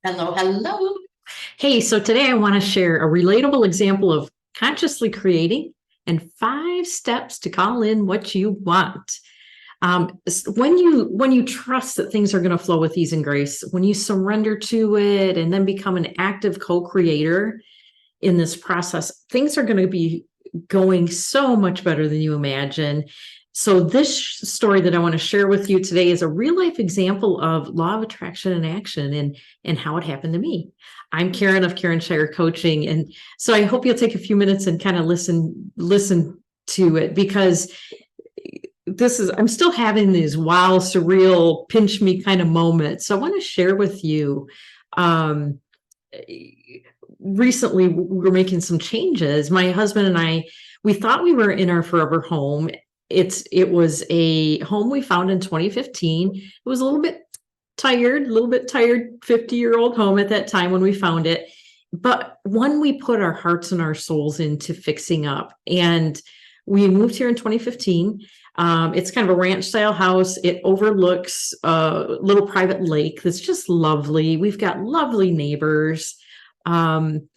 Hello, hello. Hey, so today I want to share a relatable example of consciously creating and 5 steps to call in what you want. When you trust that things are going to flow with ease and grace, when you surrender to it and then become an active co-creator in this process, things are going to be going so much better than you imagine. So this story that I want to share with you today is a real life example of law of attraction in action and how it happened to me. I'm Karen of Shier Coaching, and so I hope you'll take a few minutes and kind of listen to it, because I'm still having these wow, surreal, pinch me kind of moments. So I want to share with you. Um, Recently we were making some changes. My husband and I, we thought we were in our forever home. It was a home we found in 2015. It was a little bit tired 50-year-old home at that time when we found it, but one we put our hearts and our souls into fixing up. And we moved here in 2015. It's kind of a ranch style house. It overlooks a little private lake that's just lovely. We've got lovely neighbors. Um,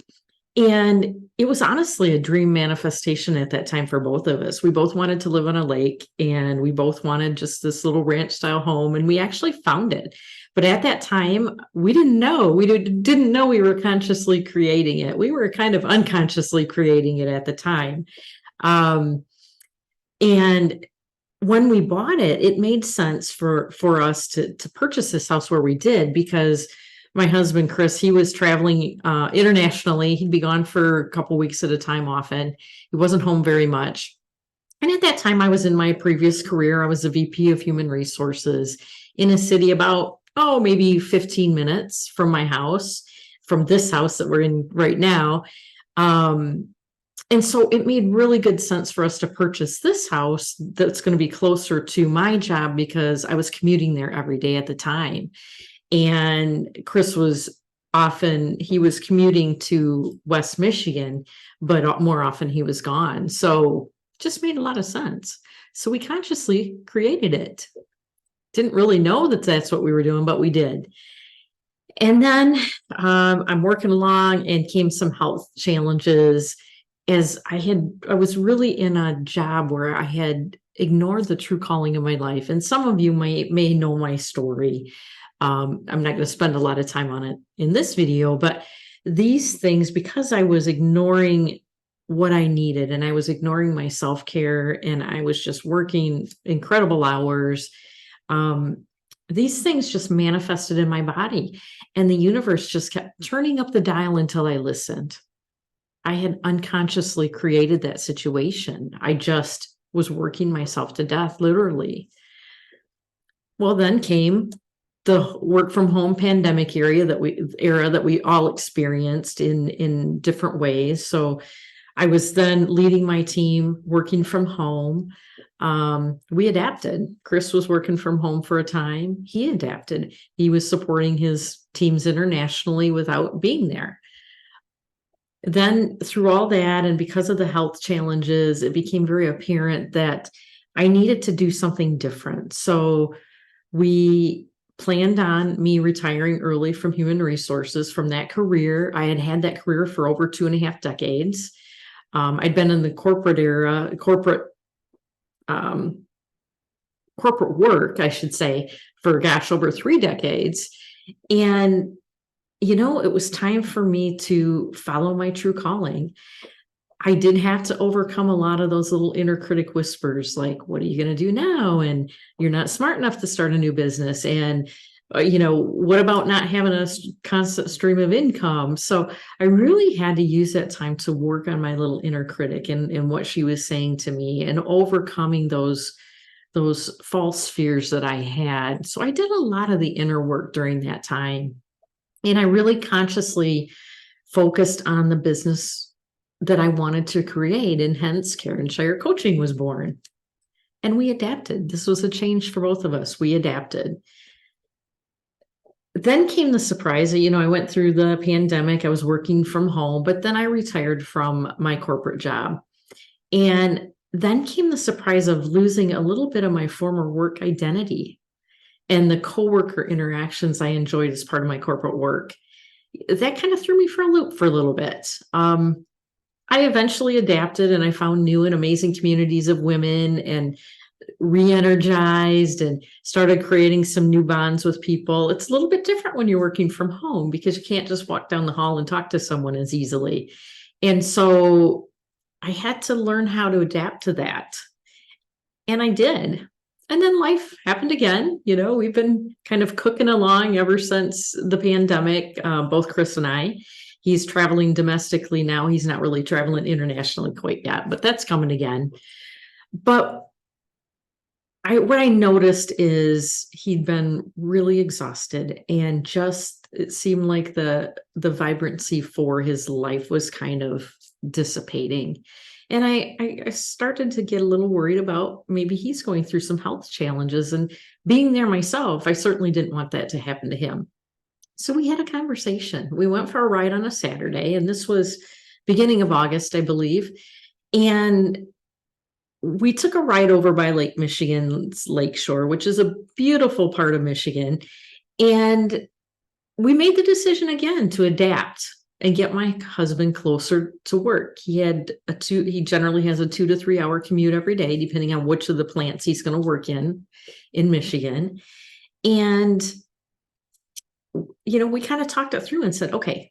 and it was honestly a dream manifestation at that time for both of us. We both wanted to live on a lake, and we both wanted just this little ranch style home, and we actually found it. But at that time, we didn't know. Didn't know we were consciously creating it. We were kind of unconsciously creating it at the time. Um, and when we bought it, it made sense for us to purchase this house where we did, because my husband Chris, he was traveling internationally. He'd be gone for a couple weeks at a time often. He wasn't home very much. And at that time, I was in my previous career. I was a VP of human resources in a city about, maybe 15 minutes from my house, from this house that we're in right now. Um, and so it made really good sense for us to purchase this house that's going to be closer to my job, because I was commuting there every day at the time. And Chris he was commuting to West Michigan, but more often he was gone. So it just made a lot of sense. So we consciously created it. Didn't really know that that's what we were doing, but we did. And then I'm working along, and came some health challenges, as I was really in a job where I had ignored the true calling of my life. And some of you may know my story. I'm not going to spend a lot of time on it in this video, but these things, because I was ignoring what I needed, and I was ignoring my self-care, and I was just working incredible hours, these things just manifested in my body, and the universe just kept turning up the dial until I listened. I had unconsciously created that situation. I just was working myself to death, literally. Well, then came the work from home pandemic era that we all experienced in different ways. So I was then leading my team, working from home. We adapted. Chris was working from home for a time. He adapted. He was supporting his teams internationally without being there. Then through all that, and because of the health challenges, it became very apparent that I needed to do something different. So we planned on me retiring early from human resources, from that career. I had had that career for over 2.5 decades. I'd been in the um, corporate work, I should say, for over 3 decades. And, it was time for me to follow my true calling. I did have to overcome a lot of those little inner critic whispers, like, what are you going to do now? And you're not smart enough to start a new business. And, what about not having a constant stream of income? So I really had to use that time to work on my little inner critic and what she was saying to me, and overcoming those false fears that I had. So I did a lot of the inner work during that time. And I really consciously focused on the business that I wanted to create, and hence Shier Coaching was born. And we adapted. This was a change for both of us. We adapted. Then came the surprise. I went through the pandemic. I was working from home, but then I retired from my corporate job. And then came the surprise of losing a little bit of my former work identity and the coworker interactions I enjoyed as part of my corporate work. that kind of threw me for a loop for a little bit. I eventually adapted and I found new and amazing communities of women and re-energized and started creating some new bonds with people. It's a little bit different when you're working from home because you can't just walk down the hall and talk to someone as easily. And so I had to learn how to adapt to that. And I did. And then life happened again. We've been kind of cooking along ever since the pandemic, both Chris and I. He's traveling domestically now. He's not really traveling internationally quite yet, but that's coming again. But what I noticed is he'd been really exhausted, and just it seemed like the vibrancy for his life was kind of dissipating. And I started to get a little worried about maybe he's going through some health challenges, and being there myself, I certainly didn't want that to happen to him. So we had a conversation. We went for a ride on a Saturday, and this was beginning of August, I believe. And we took a ride over by Lake Michigan's Lakeshore, which is a beautiful part of Michigan. And we made the decision again to adapt and get my husband closer to work. He generally has a 2 to 3 hour commute every day, depending on which of the plants he's going to work in Michigan. And, we kind of talked it through and said, okay,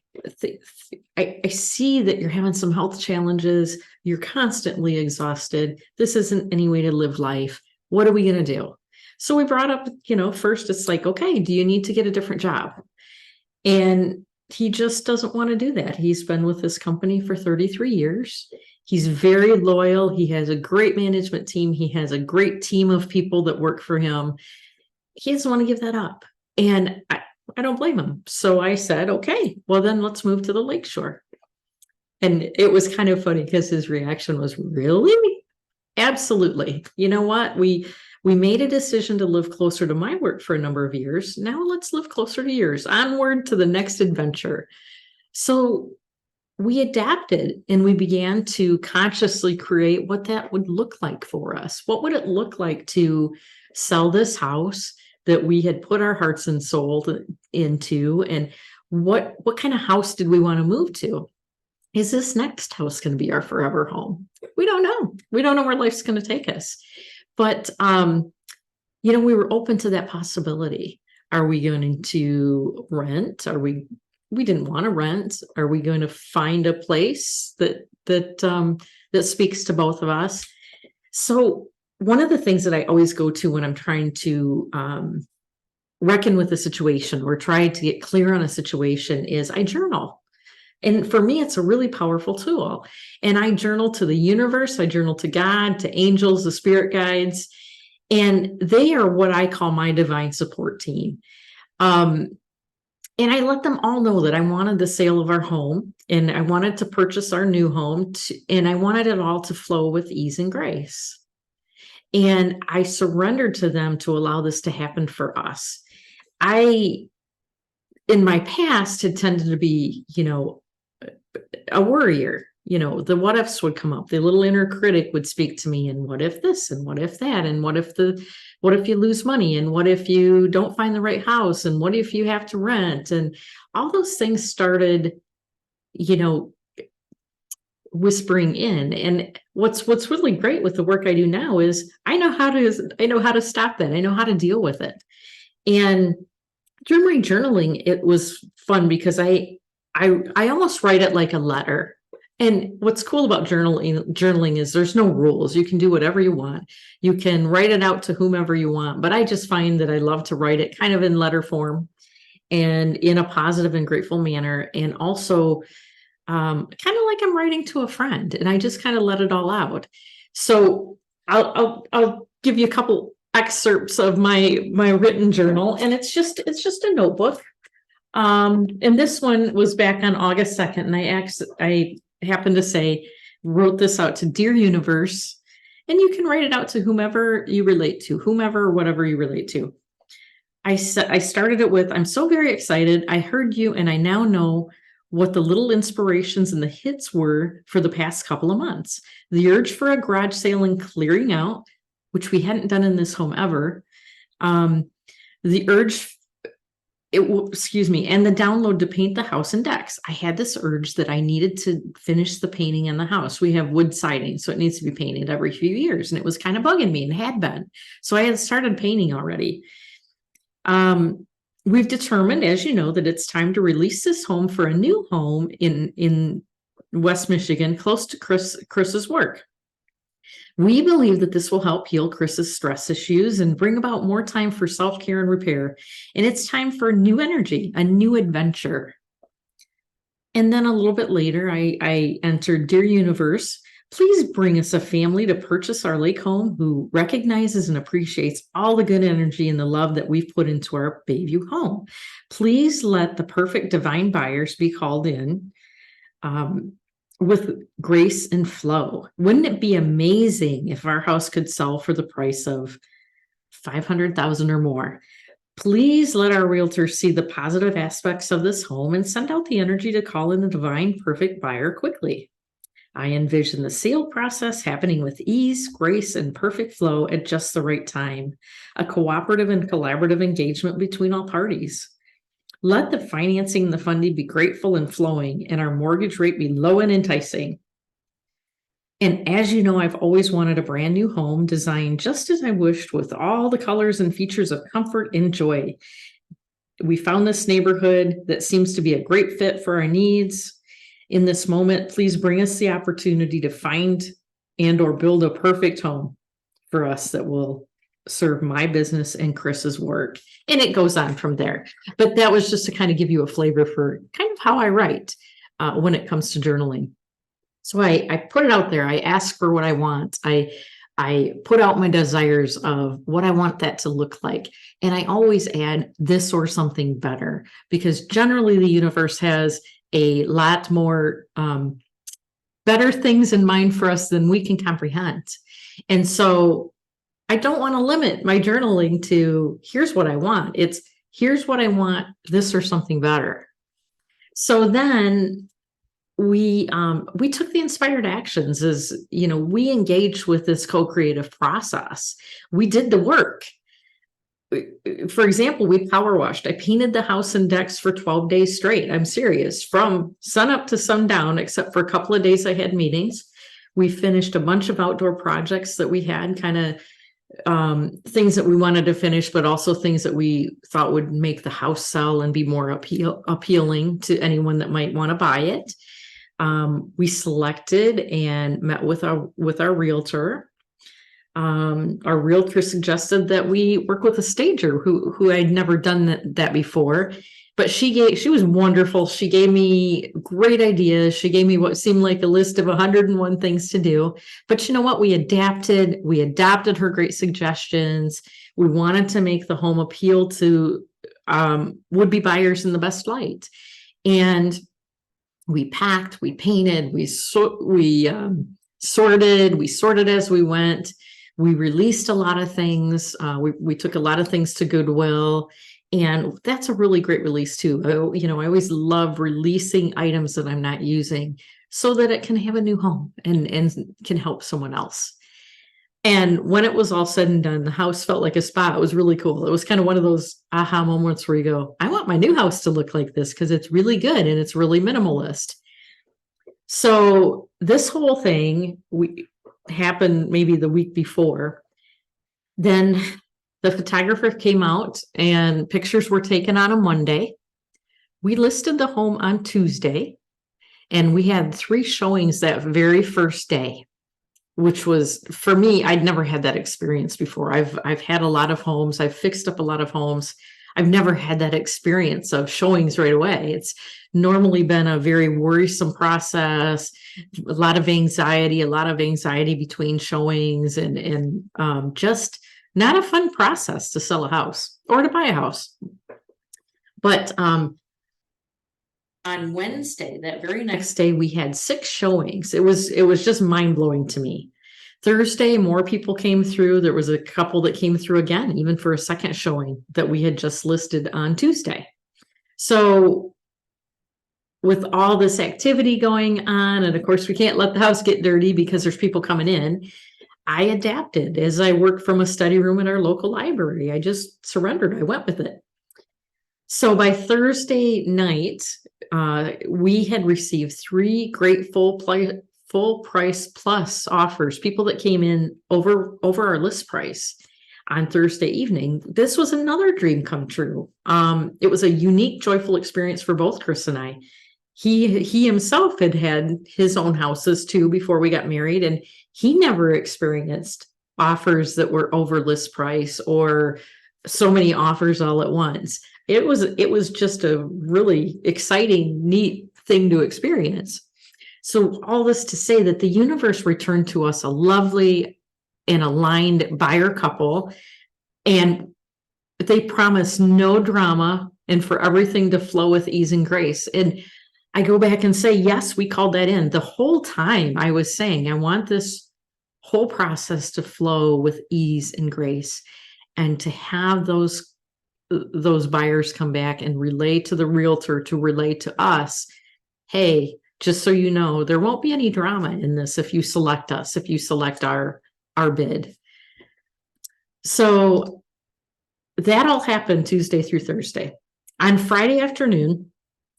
I see that you're having some health challenges. You're constantly exhausted. This isn't any way to live life. What are we going to do? So we brought up, first it's like, okay, do you need to get a different job? And he just doesn't want to do that. He's been with this company for 33 years. He's very loyal. He has a great management team. He has a great team of people that work for him. He doesn't want to give that up. And I don't blame him. So I said, okay, well then let's move to the lakeshore. And it was kind of funny because his reaction was, really? Absolutely. You know what? We made a decision to live closer to my work for a number of years. Now let's live closer to yours. Onward to the next adventure. So we adapted and we began to consciously create what that would look like for us. What would it look like to sell this house that we had put our hearts and soul into? And what kind of house did we want to move to? Is this next house going to be our forever home? We don't know. We don't know where life's going to take us. But, we were open to that possibility. Are we going to rent? We didn't want to rent. Are we going to find a place that speaks to both of us? So one of the things that I always go to when I'm trying to reckon with a situation or try to get clear on a situation is I journal. And for me, it's a really powerful tool. And I journal to the universe, I journal to God, to angels, the spirit guides, and they are what I call my divine support team. And I let them all know that I wanted the sale of our home and I wanted to purchase our new home and I wanted it all to flow with ease and grace. And I surrendered to them to allow this to happen for us. In my past, had tended to be, a worrier. The what ifs would come up. The little inner critic would speak to me, and what if this, and what if that, and what if you lose money, and what if you don't find the right house, and what if you have to rent, and all those things started, whispering in. And what's really great with the work I do now is I know how to stop that. I know how to deal with it. And during my journaling, it was fun because I almost write it like a letter. And what's cool about journaling is there's no rules. You can do whatever you want. You can write it out to whomever you want. But I just find that I love to write it kind of in letter form and in a positive and grateful manner. And also kind of like I'm writing to a friend, and I just kind of let it all out. So I'll give you a couple excerpts of my written journal, and it's just a notebook. And this one was back on August 2nd, and I happened to say, wrote this out to Dear Universe, and you can write it out to whomever you relate to, whomever or whatever you relate to. I started it with, I'm so very excited. I heard you, and I now know what the little inspirations and the hits were for the past couple of months. The urge for a garage sale and clearing out, which we hadn't done in this home ever. The urge excuse me, and the download to paint the house and decks. I had this urge that I needed to finish the painting in the house. We have wood siding, so it needs to be painted every few years, and it was kind of bugging me and had been. So I had started painting already. We've determined, as you know, that it's time to release this home for a new home in West Michigan, close to Chris's work. We believe that this will help heal Chris's stress issues and bring about more time for self-care and repair. And it's time for new energy, a new adventure. And then a little bit later, I entered, Dear Universe, please bring us a family to purchase our lake home who recognizes and appreciates all the good energy and the love that we've put into our Bayview home. Please let the perfect divine buyers be called in with grace and flow. Wouldn't it be amazing if our house could sell for the price of $500,000 or more? Please let our realtors see the positive aspects of this home and send out the energy to call in the divine perfect buyer quickly. I envision the sale process happening with ease, grace, and perfect flow at just the right time. A cooperative and collaborative engagement between all parties. Let the financing and the funding be grateful and flowing, and our mortgage rate be low and enticing. And as you know, I've always wanted a brand new home designed just as I wished, with all the colors and features of comfort and joy. We found this neighborhood that seems to be a great fit for our needs. In this moment, please bring us the opportunity to find and or build a perfect home for us that will serve my business and Chris's work. And it goes on from there. But that was just to kind of give you a flavor for kind of how I write when it comes to journaling. So I put it out there. I ask for what I want. I put out my desires of what I want that to look like. And I always add this or something better, because generally the universe has a lot more better things in mind for us than we can comprehend. And so I don't want to limit my journaling to here's what I want. It's here's what I want, this or something better. So then we took the inspired actions. As you know, we engaged with this co-creative process. We did the work. For example, we power washed. I painted the house and decks for 12 days straight. I'm serious, from sun up to sundown, except for a couple of days I had meetings. We finished a bunch of outdoor projects that we had, kind of things that we wanted to finish, but also things that we thought would make the house sell and be more appealing to anyone that might want to buy it. We selected and met with our realtor. Our realtor suggested that we work with a stager who I'd never done that before, but she was wonderful. She gave me great ideas. She gave me what seemed like a list of 101 things to do. But you know what? We adopted her great suggestions. We wanted to make the home appeal to would-be buyers in the best light. And we packed, we painted, we sorted as we went. We released a lot of things. We took a lot of things to Goodwill, and that's a really great release too. I always love releasing items that I'm not using so that it can have a new home and can help someone else. And when it was all said and done, the house felt like a spa. It was really cool. It was kind of one of those aha moments where you go, I want my new house to look like this because it's really good and it's really minimalist. So this whole thing happened maybe the week before. Then the photographer came out and pictures were taken on a Monday. We listed the home on Tuesday, and we had 3 showings that very first day, which was, for me, I'd never had that experience before. I've had a lot of homes. I've fixed up a lot of homes. I've never had that experience of showings right away. It's normally been a very worrisome process, a lot of anxiety between showings, and just not a fun process to sell a house or to buy a house. But on Wednesday, that very next day, we had 6 showings. It was just mind-blowing to me. Thursday, more people came through. There was a couple that came through again, even for a second showing that we had just listed on Tuesday. So with all this activity going on, and of course, we can't let the house get dirty because there's people coming in, I adapted. As I worked from a study room at our local library, I just surrendered. I went with it. So by Thursday night, we had received 3 great full price plus offers, people that came in over our list price on Thursday evening. This was another dream come true. It was a unique, joyful experience for both Chris and I. He himself had his own houses too before we got married, and he never experienced offers that were over list price or so many offers all at once. It was just a really exciting, neat thing to experience. So all this to say that the universe returned to us a lovely and aligned buyer couple, and they promised no drama and for everything to flow with ease and grace. And I go back and say, yes, we called that in. The whole time I was saying, I want this whole process to flow with ease and grace, and to have those buyers come back and relay to the realtor, to relay to us, hey, just so you know, there won't be any drama in this if you select us, if you select our bid. So that all happened Tuesday through Thursday. On Friday afternoon,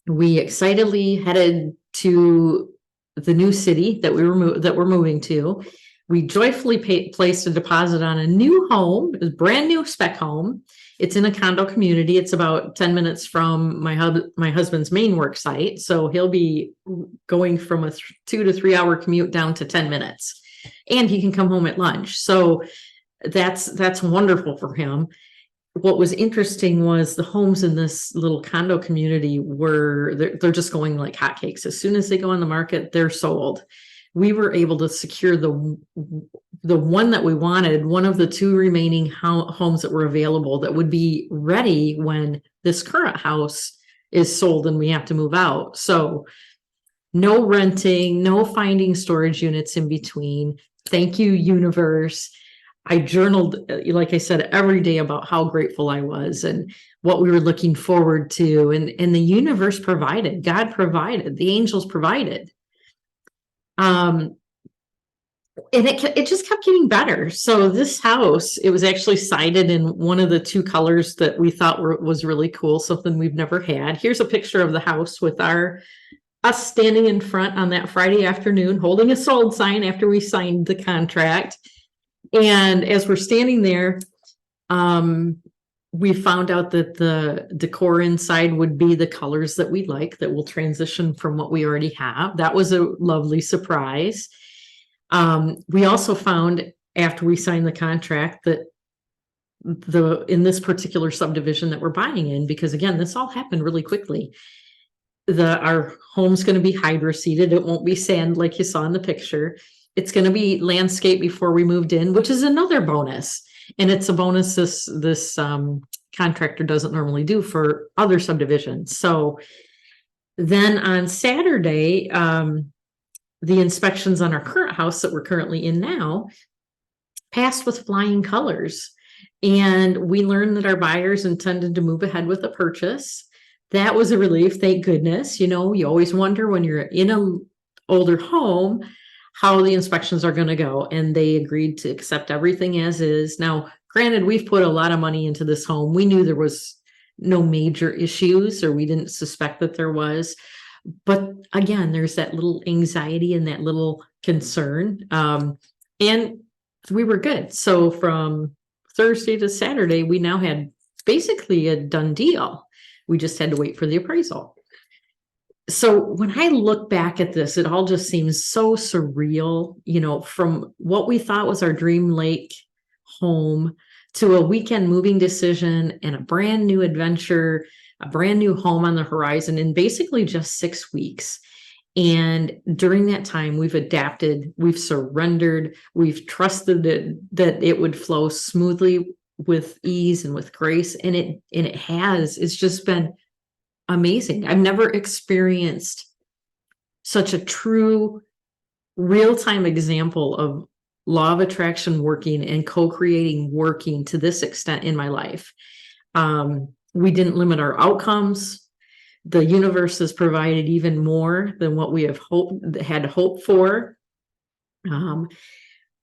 we excitedly headed to the new city that we're moving to. We joyfully placed a deposit on a new home, a brand new spec home. It's in a condo community. It's about 10 minutes from my husband's main work site. So he'll be going from a 2 to 3 hour commute down to 10 minutes, and he can come home at lunch. So that's wonderful for him. What was interesting was the homes in this little condo community they're just going like hotcakes. As soon as they go on the market, they're sold. We were able to secure the one that we wanted, one of the 2 remaining homes that were available that would be ready when this current house is sold and we have to move out. So no renting, no finding storage units in between. Thank you, universe. I journaled, like I said, every day about how grateful I was and what we were looking forward to. And the universe provided, God provided, the angels provided. And it just kept getting better. So this house, it was actually sided in one of the 2 colors that we thought was really cool, something we've never had. Here's a picture of the house with us standing in front on that Friday afternoon, holding a sold sign after we signed the contract. And as we're standing there, we found out that the decor inside would be the colors that we like, that will transition from what we already have. That was a lovely surprise. We also found after we signed the contract that in this particular subdivision that we're buying in, because again, this all happened really quickly. Our home's going to be hydro seeded. It won't be sand like you saw in the picture. It's going to be landscape before we moved in, which is another bonus. And it's a bonus this contractor doesn't normally do for other subdivisions. So then on Saturday, the inspections on our current house that we're currently in now passed with flying colors. And we learned that our buyers intended to move ahead with a purchase. That was a relief, thank goodness. You know, you always wonder when you're in an older home how the inspections are going to go, and they agreed to accept everything as is. Now, granted, we've put a lot of money into this home. We knew there was no major issues, or we didn't suspect that there was. But again, there's that little anxiety and that little concern. And we were good. So from Thursday to Saturday, we now had basically a done deal. We just had to wait for the appraisal. So when I look back at this, it all just seems so surreal, you know, from what we thought was our dream lake home to a weekend moving decision and a brand new adventure, a brand new home on the horizon in basically just 6 weeks. And during that time, we've adapted, we've surrendered, we've trusted that it would flow smoothly with ease and with grace. And it has. It's just been amazing. I've never experienced such a true real-time example of law of attraction working and co-creating working to this extent in my life. We didn't limit our outcomes. The universe has provided even more than what we had hoped for.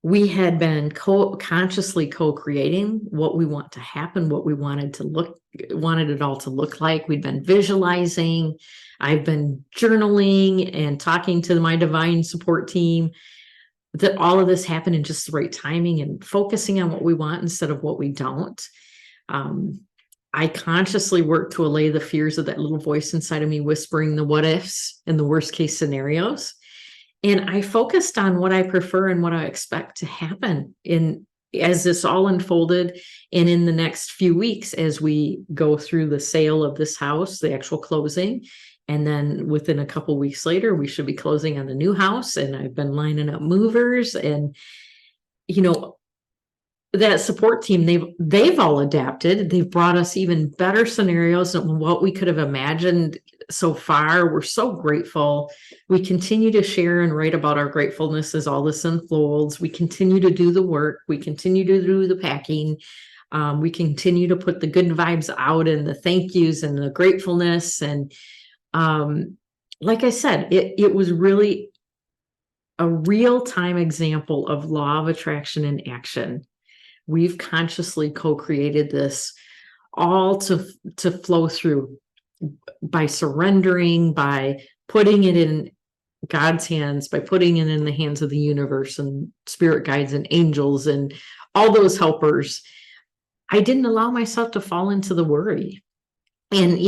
we had been consciously co-creating what we want to happen, what we wanted it all to look like. We'd been visualizing. I've been journaling and talking to my divine support team, that all of this happened in just the right timing and focusing on what we want instead of what we don't. I consciously worked to allay the fears of that little voice inside of me whispering the what ifs and the worst case scenarios. And I focused on what I prefer and what I expect to happen as this all unfolded. And in the next few weeks, as we go through the sale of this house, the actual closing, and then within a couple weeks later, we should be closing on the new house. And I've been lining up movers, and, that support team, they've all adapted. They've brought us even better scenarios than what we could have imagined so far. We're so grateful. We continue to share and write about our gratefulness as all this unfolds. We continue to do the work. We continue to do the packing. We continue to put the good vibes out and the thank yous and the gratefulness. And like I said, it was really a real-time example of law of attraction in action. We've consciously co-created this all to flow through by surrendering, by putting it in God's hands, by putting it in the hands of the universe and spirit guides and angels and all those helpers. I didn't allow myself to fall into the worry. And,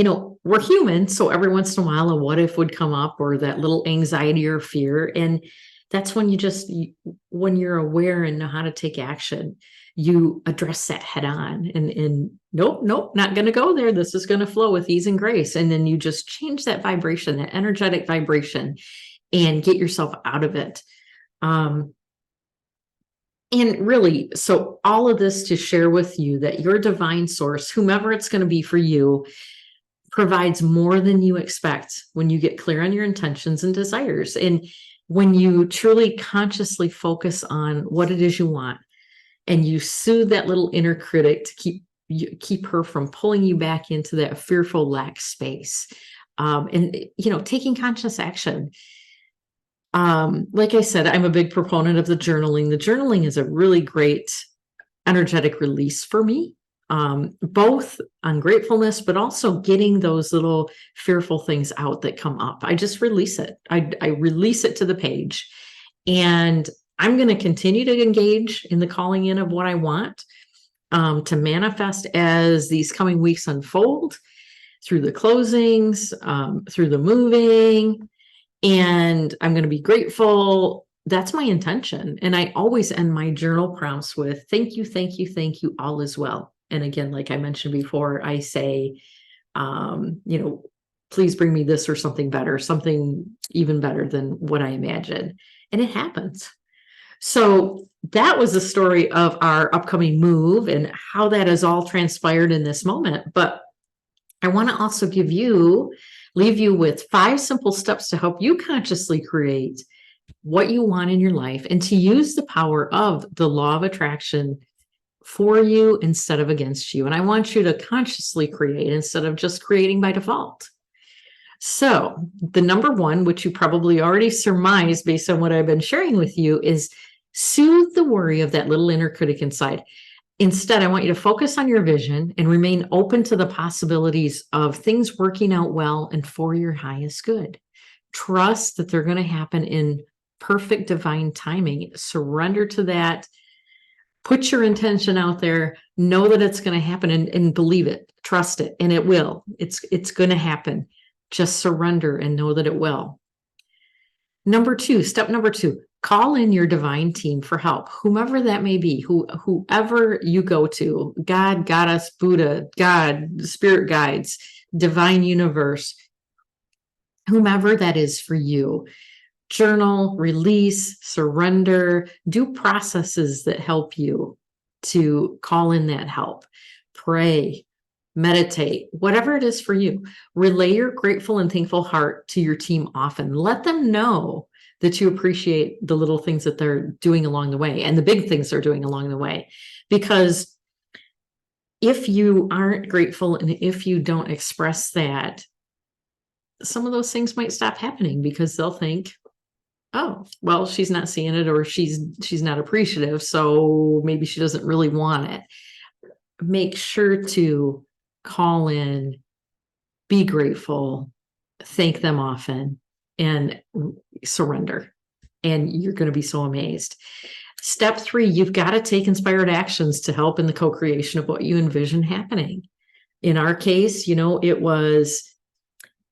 we're human. So every once in a while, a what if would come up, or that little anxiety or fear. And that's when when you're aware and know how to take action, you address that head on and nope, not going to go there. This is going to flow with ease and grace. And then you just change that vibration, that energetic vibration, and get yourself out of it. And really, so all of this to share with you that your divine source, whomever it's going to be for you, provides more than you expect when you get clear on your intentions and desires. And when you truly consciously focus on what it is you want, and you soothe that little inner critic to keep her from pulling you back into that fearful lack space, and taking conscious action. Like I said, I'm a big proponent of the journaling. The journaling is a really great energetic release for me, both on gratefulness, but also getting those little fearful things out that come up. I just release it. I release it to the page, and I'm going to continue to engage in the calling in of what I want to manifest as these coming weeks unfold, through the closings, through the moving, and I'm going to be grateful. That's my intention. And I always end my journal prompts with thank you, thank you, thank you, all is well. And again, like I mentioned before, I say, please bring me this or something better, something even better than what I imagined. And it happens. So that was the story of our upcoming move and how that has all transpired in this moment. But I want to also leave you with 5 simple steps to help you consciously create what you want in your life, and to use the power of the law of attraction for you instead of against you. And I want you to consciously create instead of just creating by default. So the number one, which you probably already surmised based on what I've been sharing with you, is soothe the worry of that little inner critic inside. Instead, I want you to focus on your vision and remain open to the possibilities of things working out well and for your highest good. Trust that they're going to happen in perfect divine timing. Surrender to that. Put your intention out there. Know that it's going to happen, and believe it. Trust it, and it will. It's going to happen. Just surrender and know that it will. Step number two, call in your divine team for help, whomever that may be, whoever you go to, God, Goddess, Buddha, God, spirit guides, divine universe, whomever that is for you. Journal, release, surrender, do processes that help you to call in that help. Pray, meditate, whatever it is for you. Relay your grateful and thankful heart to your team often. Let them know that you appreciate the little things that they're doing along the way and the big things they're doing along the way. Because if you aren't grateful and if you don't express that, some of those things might stop happening because they'll think, oh, well, she's not seeing it, or she's not appreciative, so maybe she doesn't really want it. Make sure to call in, be grateful, thank them often, and surrender. And you're going to be so amazed. Step 3, you've got to take inspired actions to help in the co-creation of what you envision happening. In our case, it was,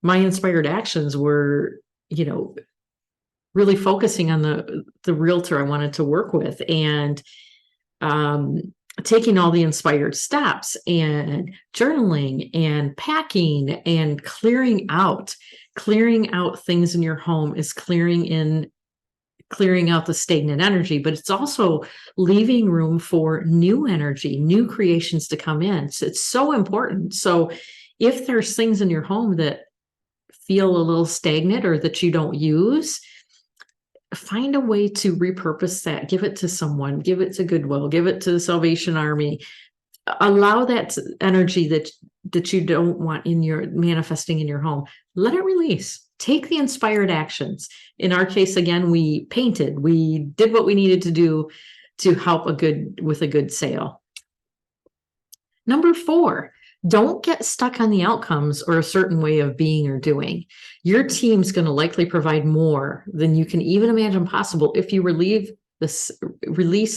my inspired actions were, really focusing on the realtor I wanted to work with, and taking all the inspired steps and journaling and packing and clearing out things in your home is clearing out the stagnant energy, but it's also leaving room for new energy, new creations to come in. So it's so important. So if there's things in your home that feel a little stagnant or that you don't use, find a way to repurpose that, give it to someone, give it to Goodwill, give it to the Salvation Army. Allow that energy that you don't want manifesting in your home. Let it release. Take the inspired actions. In our case, again, we painted, we did what we needed to do to help with a good sale. Number 4, don't get stuck on the outcomes or a certain way of being or doing. Your team's going to likely provide more than you can even imagine possible if you release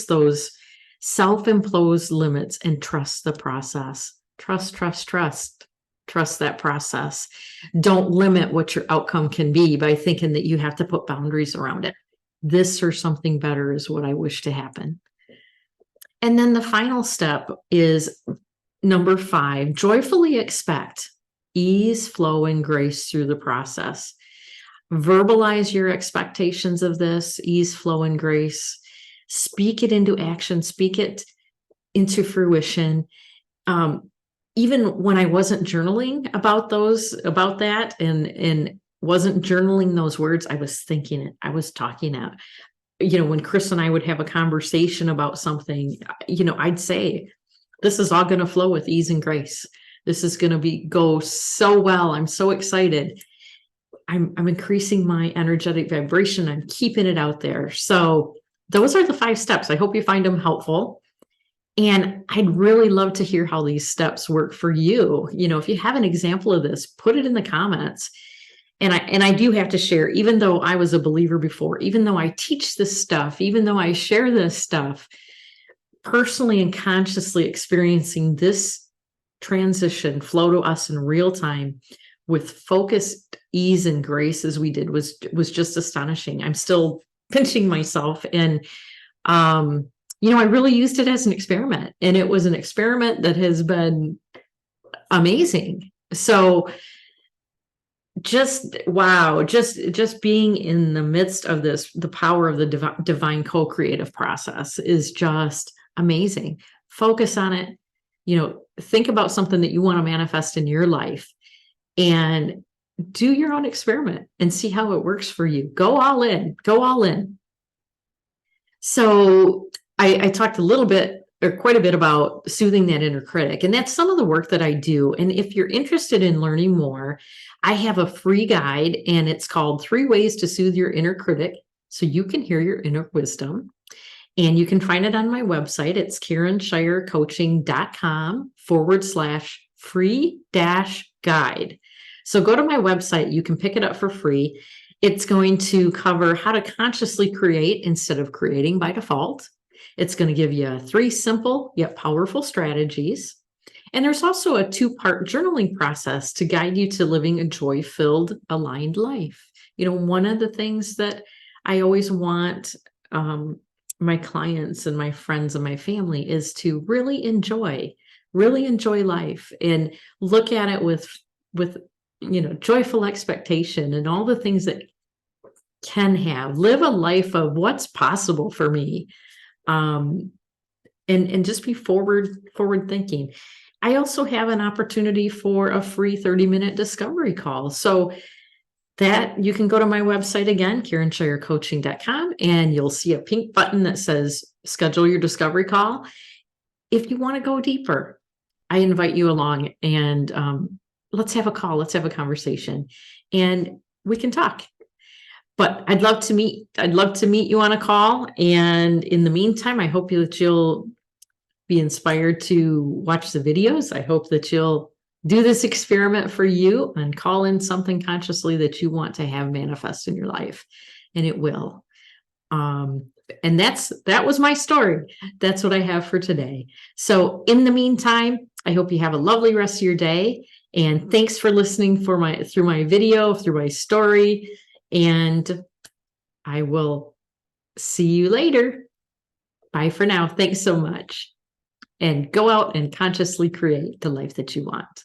those self-imposed limits and trust the process. Trust that process. Don't limit what your outcome can be by thinking that you have to put boundaries around it. This or something better is what I wish to happen. And then the final step is number 5, joyfully expect ease, flow, and grace through the process. Verbalize your expectations of this ease, flow, and grace. Speak it into action, speak it into fruition. Even when I wasn't journaling about that and wasn't journaling those words, I was thinking it, I was talking out. When Chris and I would have a conversation about something, I'd say, this is all going to flow with ease and grace. This is going to go so well. I'm so excited. I'm increasing my energetic vibration. I'm keeping it out there. So those are the 5 steps. I hope you find them helpful. And I'd really love to hear how these steps work for you. If you have an example of this, put it in the comments. And I do have to share, even though I was a believer before, even though I teach this stuff, even though I share this stuff, personally and consciously experiencing this transition flow to us in real time with focused ease and grace as we did was just astonishing. I'm still pinching myself. And, I really used it as an experiment, and it was an experiment that has been amazing. So just being in the midst of this, the power of the divine co-creative process is just amazing. Focus on it. Think about something that you want to manifest in your life and do your own experiment and see how it works for you. Go all in. So I talked a little bit or quite a bit about soothing that inner critic, and that's some of the work that I do. And if you're interested in learning more, I have a free guide, and it's called 3 Ways to Soothe Your Inner Critic so you can hear your inner wisdom. And you can find it on my website. It's KarenShierCoaching.com/free-guide. So go to my website. You can pick it up for free. It's going to cover how to consciously create instead of creating by default. It's going to give you 3 simple yet powerful strategies. And there's also a 2-part journaling process to guide you to living a joy-filled, aligned life. One of the things that I always want my clients and my friends and my family is to really enjoy life and look at it with joyful expectation and all the things that live a life of what's possible for me. And just be forward thinking. I also have an opportunity for a free 30-minute discovery call. So that you can go to my website again, KarenShierCoaching.com, and you'll see a pink button that says schedule your discovery call. If you want to go deeper, I invite you along, and let's have a call. Let's have a conversation, and we can talk. But I'd love to meet you on a call. And in the meantime, I hope that you'll be inspired to watch the videos. I hope that you'll do this experiment for you and call in something consciously that you want to have manifest in your life, and it will. And that was my story. That's what I have for today. So in the meantime, I hope you have a lovely rest of your day. And thanks for listening through my video, through my story. And I will see you later. Bye for now. Thanks so much. And go out and consciously create the life that you want.